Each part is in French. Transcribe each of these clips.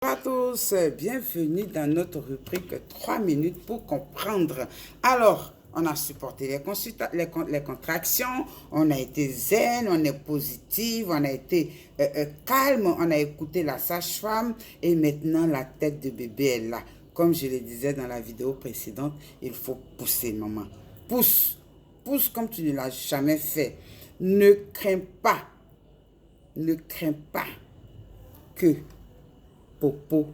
Bonjour à tous, bienvenue dans notre rubrique 3 minutes pour comprendre. Alors, on a supporté les contractions, on a été zen, on est positive, on a été calme, on a écouté la sage-femme et maintenant la tête de bébé est là. Comme je le disais dans la vidéo précédente, il faut pousser, maman. Pousse, pousse comme tu ne l'as jamais fait. Ne crains pas que Popo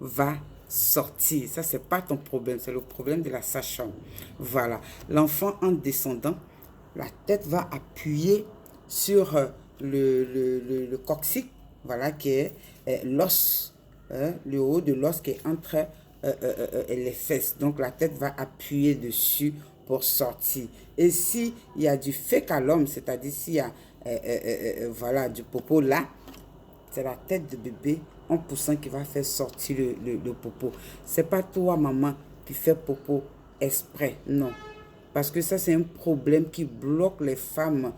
va sortir. Ça, c'est pas ton problème, c'est le problème de la sage-femme. Voilà. L'enfant, en descendant, la tête va appuyer sur le coccyx, voilà, qui est l'os, le haut de l'os qui est entre les fesses. Donc, la tête va appuyer dessus pour sortir. Et s'il y a du fécalum, c'est-à-dire s'il y a voilà, du popo là, c'est la tête de bébé en poussant qui va faire sortir le popo. C'est pas toi, maman, qui fait popo exprès, non. Parce que ça, c'est un problème qui bloque les femmes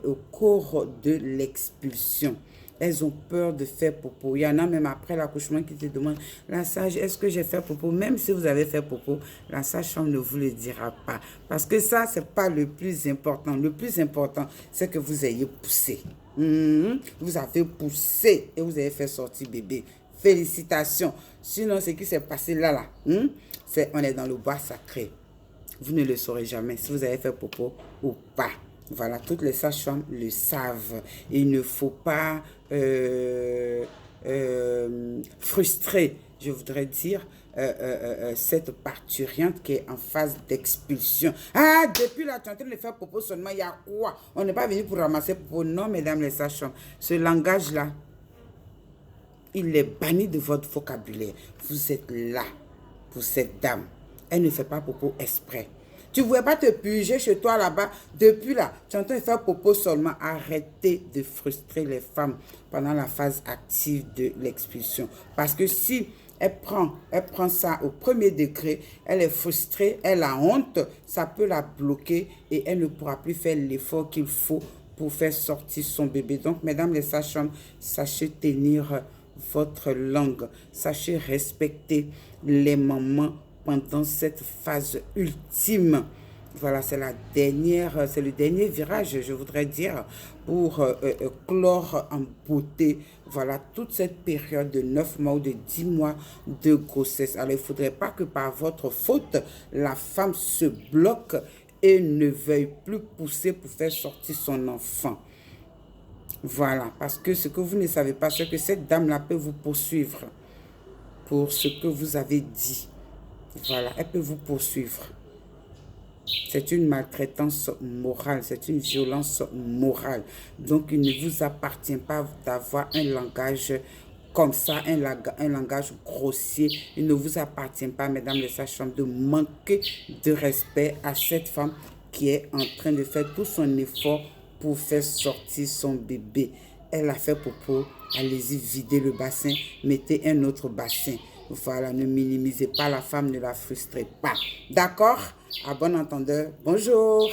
au cours de l'expulsion. Elles ont peur de faire popo. Il y en a même après l'accouchement qui te demandent, la sage, est-ce que j'ai fait popo? Même si vous avez fait popo, la sage-femme ne vous le dira pas. Parce que ça, c'est pas le plus important. Le plus important, c'est que vous ayez poussé. Vous avez poussé et vous avez fait sortir bébé. Félicitations. Sinon, ce qui s'est passé là, on est dans le bois sacré. Vous ne le saurez jamais si vous avez fait popo ou pas. Voilà, toutes les sages-femmes le savent. Il ne faut pas frustrer, je voudrais dire, cette parturiente qui est en phase d'expulsion. Ah, depuis là, tu es en train de faire popo seulement, il y a quoi? On n'est pas venu pour ramasser popo. Non, mesdames les sages-femmes, ce langage-là, il est banni de votre vocabulaire. Vous êtes là pour cette dame. Elle ne fait pas popo exprès. Tu ne voulais pas te purger chez toi là-bas. Depuis là, tu es en train de faire popo seulement. Arrêtez de frustrer les femmes pendant la phase active de l'expulsion. Parce que si elle prend ça au premier degré, elle est frustrée, elle a honte, ça peut la bloquer et elle ne pourra plus faire l'effort qu'il faut pour faire sortir son bébé. Donc, mesdames les sages-femmes, sachez tenir votre langue. Sachez respecter les mamans pendant cette phase ultime. Voilà, c'est le dernier virage, je voudrais dire, pour clore en beauté, voilà, toute cette période de 9 mois ou de 10 mois de grossesse. Alors, il ne faudrait pas que par votre faute, la femme se bloque et ne veuille plus pousser pour faire sortir son enfant. Voilà, parce que ce que vous ne savez pas, c'est que cette dame-là peut vous poursuivre pour ce que vous avez dit. Voilà, elle peut vous poursuivre. C'est une maltraitance morale, c'est une violence morale. Donc, il ne vous appartient pas d'avoir un langage comme ça, un langage grossier. Il ne vous appartient pas, mesdames les sages-femmes, de manquer de respect à cette femme qui est en train de faire tout son effort pour faire sortir son bébé. Elle a fait popo, allez-y, videz le bassin, mettez un autre bassin. Voilà, ne minimisez pas la femme, ne la frustrez pas. D'accord? À bon entendeur, bonjour.